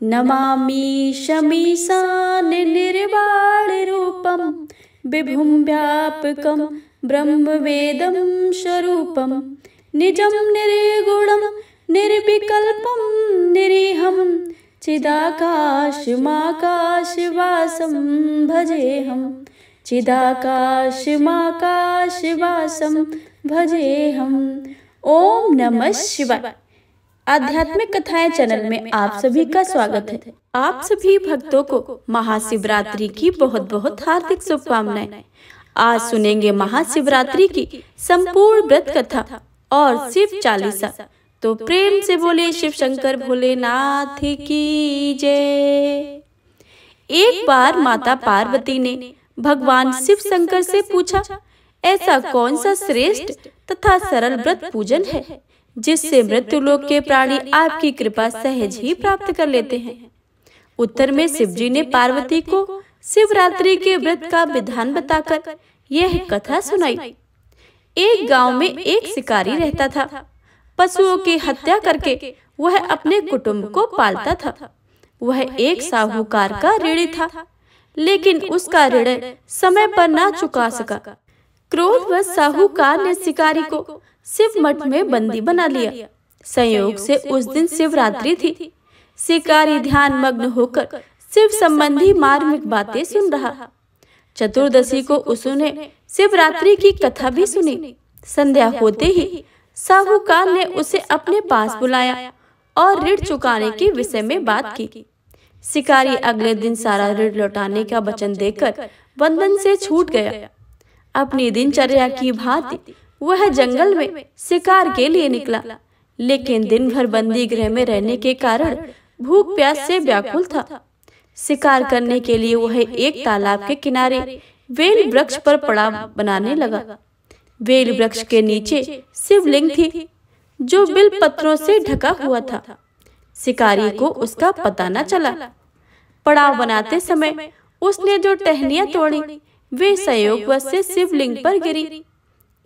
नमामि शमीशान निर्वाण रूपम विभुं व्यापकं ब्रह्मवेदं स्वरूपं निजं निर्गुणं निर्विकल्पं निरीहं चिदाकाशमाकाशवासं भजेऽहं चिदाकाशमाकाशवासं भजेऽहं। ओम नमः शिवाय। आध्यात्मिक कथाएं चैनल में आप सभी का स्वागत है। आप सभी भक्तों को महाशिवरात्रि की बहुत बहुत हार्दिक शुभकामनाएं। आज सुनेंगे महाशिवरात्रि की संपूर्ण व्रत कथा और शिव चालीसा। तो प्रेम से बोले शिव शंकर भोलेनाथ की जय। एक बार माता पार्वती ने भगवान शिव शंकर से पूछा, ऐसा कौन सा श्रेष्ठ तथा सरल व्रत पूजन है जिससे मृत्युलोक के प्राणी आपकी कृपा सहज ही प्राप्त कर लेते हैं। उत्तर में शिवजी ने पार्वती को शिवरात्रि के व्रत का विधान बताकर यह कथा सुनाई। एक गांव में एक शिकारी रहता था। पशुओं की हत्या करके वह अपने कुटुंब को पालता था। वह एक साहूकार का ऋणी था, लेकिन उसका ऋण समय पर ना चुका सका। क्रोधवश साहूकार ने शिकारी को शिव मठ में बंदी बना लिया। संयोग से उस दिन शिवरात्रि थी। शिकारी ध्यान मग्न होकर शिव संबंधी मार्मिक बातें सुन रहा। चतुर्दशी को उसने शिवरात्रि की कथा भी सुनी। संध्या होते ही साहूकार ने उसे अपने पास बुलाया और ऋण चुकाने के विषय में बात की। शिकारी अगले दिन सारा ऋण लौटाने का वचन देकर बंधन से छूट गया। अपनी दिनचर्या की भांति वह जंगल में शिकार के लिए निकला, लेकिन दिन भर बंदी गृह में रहने के कारण भूख प्यास से व्याकुल था। शिकार करने के लिए वह एक तालाब के किनारे वेल वृक्ष पर पड़ाव बनाने लगा। वेल वृक्ष के नीचे शिवलिंग थी जो बिल पत्रों से ढका हुआ था। शिकारी को उसका पता न चला। पड़ाव बनाते समय उसने जो टहनियां तोड़ी वे संयोगवश से शिवलिंग पर गिरी।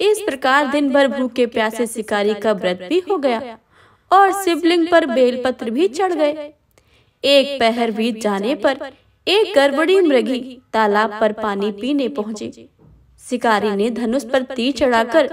इस प्रकार दिन भर भूखे प्यासे शिकारी का व्रत भी हो गया और शिवलिंग पर बेलपत्र भी चढ़ गए। एक पहर बीत जाने पर एक गड़बड़ी मृगी तालाब पर पानी पीने पहुंची। शिकारी ने धनुष पर तीर चढ़ाकर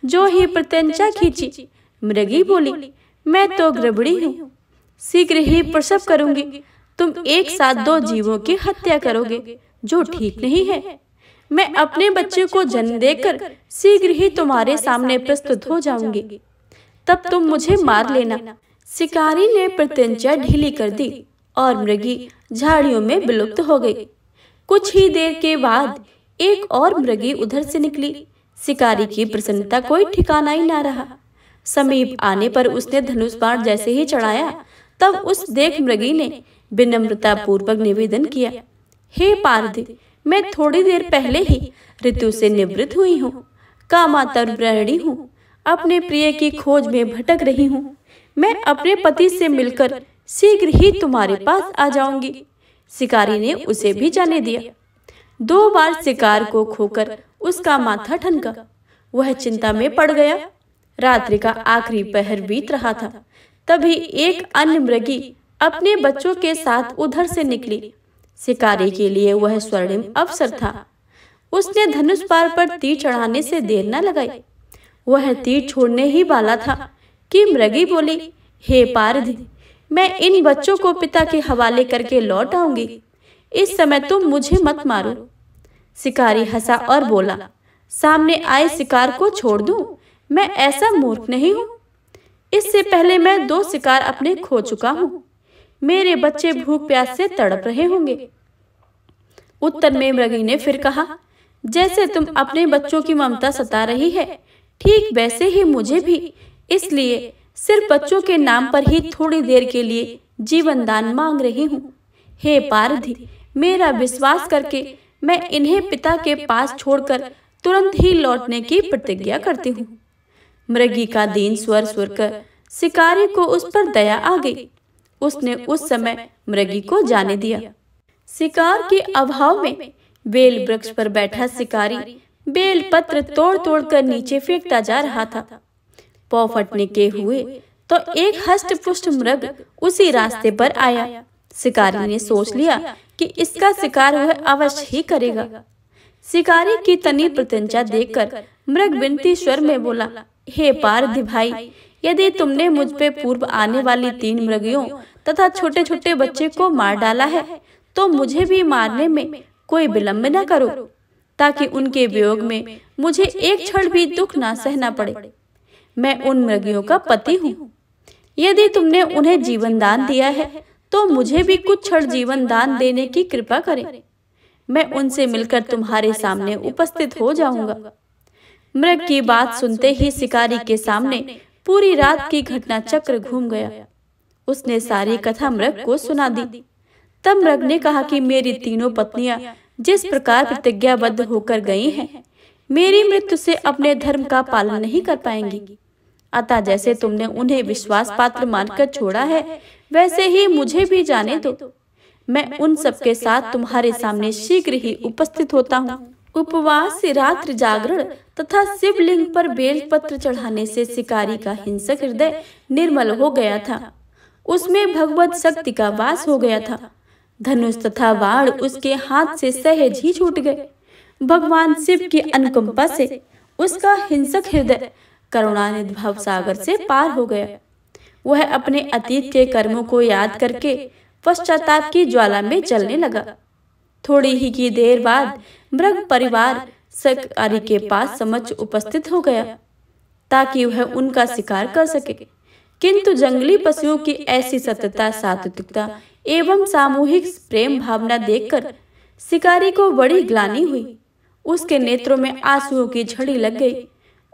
जो ही प्रत्यंचा खींची। मृगी बोली, मैं तो गड़बड़ी हूँ, शीघ्र ही प्रसव करूंगी। तुम एक साथ दो जीवों की हत्या करोगे, जो ठीक नहीं है। मैं अपने बच्चे को जन्म देकर शीघ्र ही तुम्हारे सामने प्रस्तुत हो जाऊंगी, तब तुम मुझे मार लेना। शिकारी ने प्रत्यंचा ढीली कर दी और मृगी झाड़ियों में विलुप्त हो गई। कुछ ही देर के बाद एक और मृगी उधर से निकली। शिकारी की प्रसन्नता कोई ठिकाना ही ना रहा। समीप आने पर उसने धनुष बाण जैसे ही चढ़ाया, तब उस देख मृगी ने विनम्रता पूर्वक निवेदन किया, हे पार्वती, मैं थोड़ी देर पहले ही ऋतु से निवृत्त हुई हूँ, कामातुर गृहिणी हूँ, अपने प्रिय की खोज में भटक रही हूँ। मैं अपने पति से मिलकर शीघ्र ही तुम्हारे पास आ जाऊंगी। शिकारी ने उसे भी जाने दिया। 2 बार शिकार को खोकर उसका माथा ठनका। वह चिंता में पड़ गया। रात्रि का आखिरी पहर बीत रहा था। तभी एक अन्य मृगी अपने बच्चों के साथ उधर से निकली। शिकारी के लिए वह स्वर्णिम अवसर था। उसने धनुष बाण पर तीर चढ़ाने से देर न लगाई। वह तीर छोड़ने ही वाला था कि मृगी बोली, हे पार्वती, मैं इन बच्चों को पिता के हवाले करके लौट आऊंगी। इस समय तुम मुझे मत मारो। शिकारी हंसा और बोला, सामने आए शिकार को छोड़ दूं? मैं ऐसा मूर्ख नहीं हूँ। इससे पहले मैं 2 शिकार अपने खो चुका हूँ। मेरे बच्चे भूख प्यास से तड़प रहे होंगे। उत्तर में मृगी ने फिर कहा, जैसे तुम अपने बच्चों की ममता सता रही है, ठीक वैसे ही मुझे भी। इसलिए सिर्फ बच्चों के नाम पर ही थोड़ी देर के लिए जीवन दान मांग रही हूँ। हे पार्वती, मेरा विश्वास करके मैं इन्हें पिता के पास छोड़कर तुरंत ही लौटने की प्रतिज्ञा करती हूँ। मृगी का दीन स्वर सुनकर शिकारी को उस पर दया आ गई। उसने उस समय मृगी को जाने दिया। शिकार के अभाव में बेल वृक्ष पर बैठा शिकारी बेल पत्र तोड़ तोड़ कर नीचे फेंकता जा रहा था। पौ फटने के हुए तो एक हष्ट पुष्ट मृग उसी रास्ते पर आया। शिकारी ने सोच लिया कि इसका शिकार वह अवश्य ही करेगा। शिकारी की तनी प्रत्यंचा देखकर मृग विनती स्वर में बोला, हे पारधी भाई, यदि तुमने मुझ पे पूर्व आने वाली 3 मृगियों तथा छोटे छोटे बच्चे को मार डाला है, तो मुझे भी मारने में कोई विलंब न करो, ताकि उनके वियोग में मुझे एक क्षण भी दुख ना सहना पड़े। मैं उन मृगियों का पति हूँ। यदि तुमने उन्हें जीवन दान दिया है, तो मुझे भी कुछ क्षण जीवन दान देने की कृपा करें। मैं उनसे मिलकर तुम्हारे सामने उपस्थित हो जाऊंगा। मृग की बात सुनते ही शिकारी के सामने पूरी रात की घटना चक्र घूम गया। उसने सारी कथा मृग को सुना दी। तब मृग ने कहा कि मेरी तीनों पत्नियां जिस प्रकार प्रतिज्ञाबद्ध होकर गई हैं, मेरी मृत्यु से अपने धर्म का पालन नहीं कर पाएंगी। अतः जैसे तुमने उन्हें विश्वास पात्र मानकर छोड़ा है, वैसे ही मुझे भी जाने दो। मैं उन सबके साथ तुम्हारे सामने शीघ्र ही उपस्थित होता हूँ। उपवास से रात्रि जागरण तथा शिवलिंग पर बेलपत्र चढ़ाने से शिकारी का हिंसक हृदय निर्मल हो गया था। उसमें भगवत शक्ति का वास हो गया था। धनुष तथा बाण उसके हाथ से सहज ही छूट गए। भगवान शिव की अनुकंपा से उसका हिंसक हृदय करुणानिधि भव सागर से पार हो गया। वह अपने अतीत के कर्मों को याद करके पश्चाताप की ज्वाला में जलने लगा। थोड़ी ही की देर बाद मृग परिवार शिकारी के पास समक्ष उपस्थित हो गया, ताकि वह उनका शिकार कर सके। किंतु जंगली पशुओं की ऐसी सतता, सात्विकता एवं सामूहिक प्रेम भावना देखकर शिकारी को बड़ी ग्लानि हुई। उसके नेत्रों में आंसुओं की झड़ी लग गई।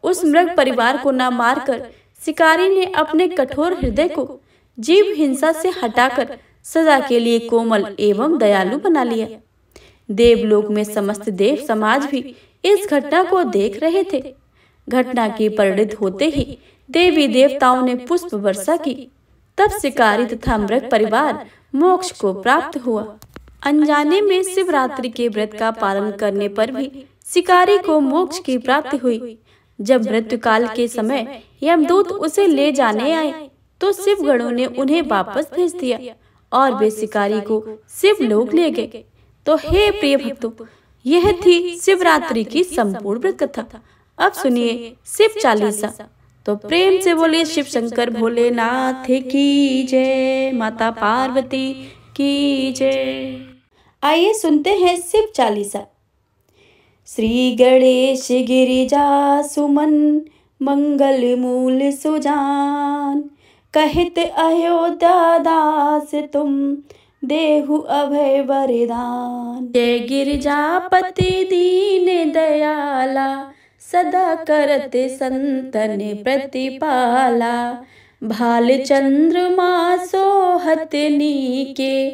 उस मृग परिवार को न मारकर शिकारी ने अपने कठोर हृदय को जीव हिंसा से हटाकर सदा के लिए कोमल एवं दयालु बना लिया। देवलोक में समस्त देव समाज भी इस घटना को देख रहे थे। घटना की परिणत होते ही देवी देवताओं ने पुष्प वर्षा की। तब शिकारी तथा मृग परिवार मोक्ष को प्राप्त हुआ। अनजाने में शिवरात्रि के व्रत का पालन करने पर भी शिकारी को मोक्ष की प्राप्ति हुई। जब मृत्यु काल के समय यमदूत उसे ले जाने आए, तो शिवगणों ने उन्हें वापस भेज दिया और वे शिकारी को शिवलोक ले गए। तो हे प्रिय भक्तों, यह थी शिवरात्रि की संपूर्ण व्रत कथा। अब सुनिए शिव चालीसा। तो प्रेम से बोलिए शिव शंकर भोलेनाथ की जय, माता पार्वती की जय। आइए सुनते हैं शिव चालीसा। श्री गणेश गिरिजा सुमन मंगल मूल सुजान, कहित अयोध्या दास तुम देहु अभय वरदान। जय गिरिजापति दीन दयाला, सदा करत संतन प्रतिपाला। भाल चंद्रमा सोहत नीके,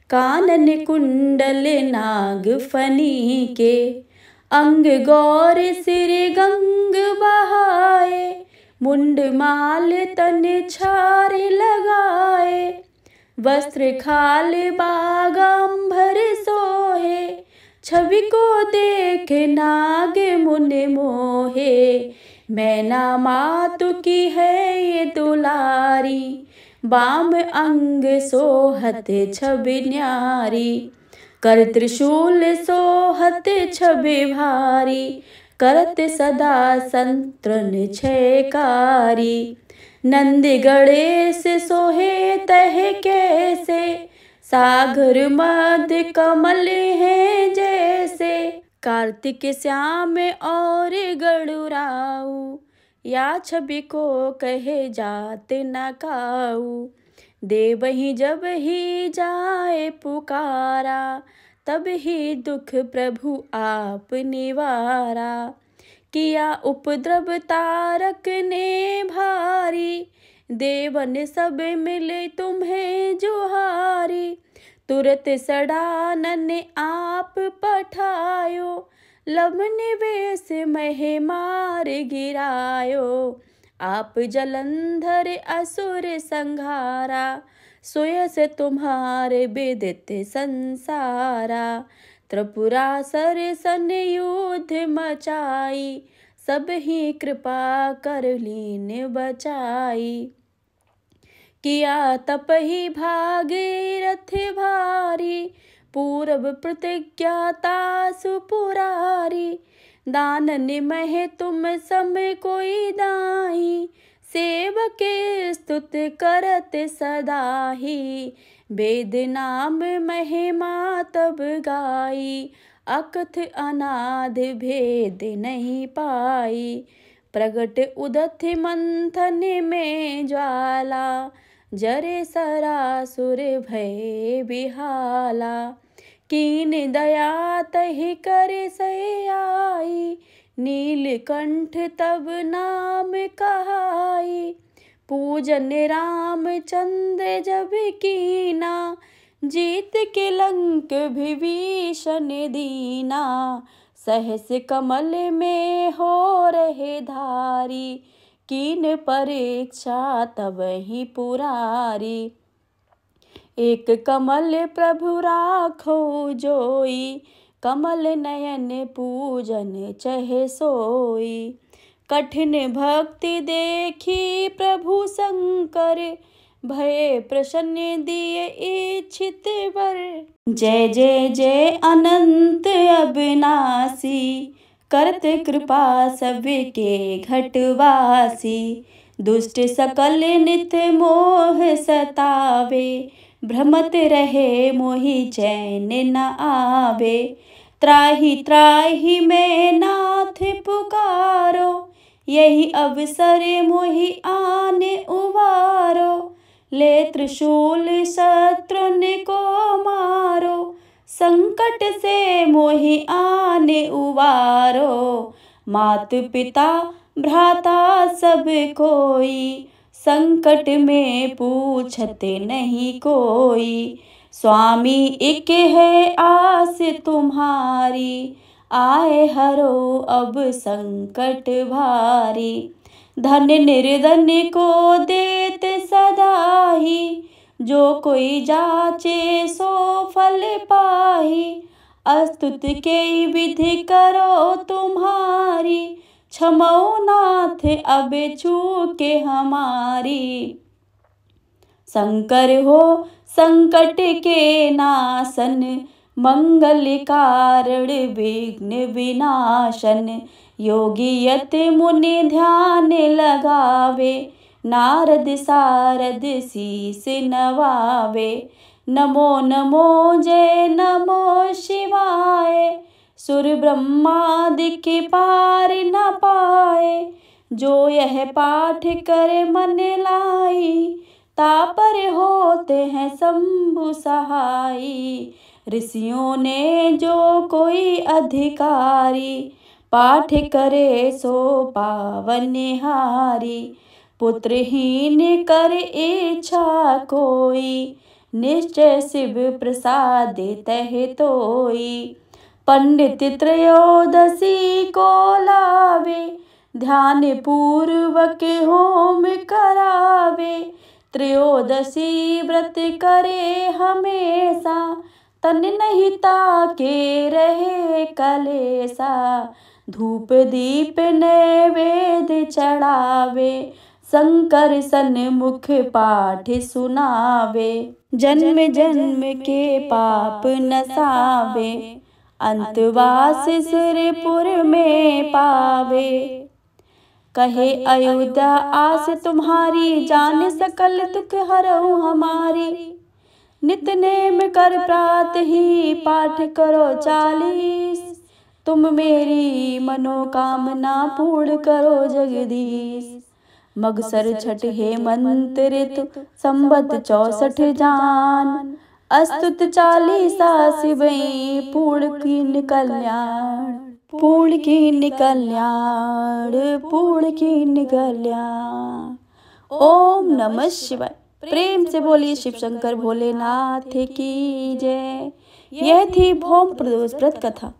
कानन कुंडल नाग फनी के। अंग गौर सिर गंग बहाए, मुंड माल तन छार लगाए। वस्त्र खाल बागांबर सोहे, छवि को देख नाग मुन मोहे। मैना मातु की है ये दुलारी, बाम अंग सोहत छवि न्यारी। कर त्रिशूल सोहत छवि भारी, करत सदा संतन छयकारी। नंद गणेश सोहे तह कैसे, सागर मध्य कमल है जैसे। कार्तिक श्याम और गणुराऊ, या छवि को कहे जात न काऊ। देव ही जब ही जाए पुकारा, तब ही दुख प्रभु आप निवारा। किया उपद्रव तारक ने भारी, देवन सब मिले तुम्हें जुहारी। तुरत सडानन आप पठायो, लवन वेश महे मार गिरायो। आप जलंधर असुर संघारा, सोयस तुम्हारे विदित संसारा। त्रिपुरासुर सन युद्ध मचाई, सब ही कृपा कर लीन बचाई। किया तपहि भागीरथ भारी, पूरब प्रतिज्ञाता सुपुरारी। दान निमह तुम सम कोई दाही, सेवक स्तुत करत सदाही। वेद नाम महिमा तब गाई, अकथ अनादि भेद नहीं पाई। प्रगट उदथ मंथन में ज्वाला, जरे सरासुर भय बिहाला। कीन दया तहि कर सही आई, नीलकंठ तब नाम कहाई। पूजन रामचंद्र जब कीना, जीत के लंक विभीषण दीना। सहस कमल में हो रहे धारी, कीन परीक्षा तब ही पुरारी। एक कमल प्रभु राखो जोई, कमल नयन पूजन चहे सोई। कठिन भक्ति देखी प्रभु शंकर, भय प्रसन्न दिए इच्छित वर। जय जय जय अनंत अविनाशी, करत कृपा सबके घटवासी। दुष्ट सकल नित मोह सतावे, भ्रमत रहे मोहि चैन न आवे। त्राहि त्राहि मैं नाथ पुकारो, यही अवसर मोहि आने उबारो। ले त्रिशूल शत्रुन को मारो, संकट से मोहि आने उबारो। मात पिता भ्राता सब कोई, संकट में पूछते नहीं कोई। स्वामी एक है आस तुम्हारी, आए हरो अब संकट भारी। धन निर्धन को देत सदाही, जो कोई जाचे सो फल पाही। अस्तुत के विधि करो तुम्हारी, क्षमो नाथ अब चूके हमारी। शंकर हो संकट के नाशन, मंगल कारण विघ्न विनाशन। योगी यति मुनि ध्यान लगावे, नारद सारद शीस नवावे। नमो नमो जय नमो शिवाय, सुर ब्रह्मादि के पार न पाए। जो यह पाठ करे मन लाई, तापर होते हैं शंभु सहाई। ऋषियों ने जो कोई अधिकारी, पाठ करे सो पावन हारी। पुत्रहीन कर इच्छा कोई, निश्चय शिव प्रसाद तह तोई। पंडित त्रयोदशी को लावे, ध्यान पूर्वक होम करावे। त्रयोदशी व्रत करे हमेशा, तन नहीं ताके रहे कलेसा। धूप दीप नैवेद्य चढ़ावे, शंकर सन्मुख पाठ सुनावे। जन्म जन्म के पाप नसावे, अंतवास सिरपुर में पावे। कहे अयोध्या आस तुम्हारी, जान सकल दुख हरऊ हमारी। नित नेम कर प्रात ही पाठ करो 40, तुम मेरी मनोकामना पूर्ण करो जगदीश। मगसर छठ हेमंत ऋतु, संबत 64 जान। अस्तुत 40 शिवई, पूर्ण कीन कल्याण। पूर्ण कीन कल्याण, पूर्ण कीन कल्याण। ओम नमः शिवाय। प्रेम से बोलिए शिव शंकर भोलेनाथ की जय। यह थी भौम प्रदोष व्रत कथा।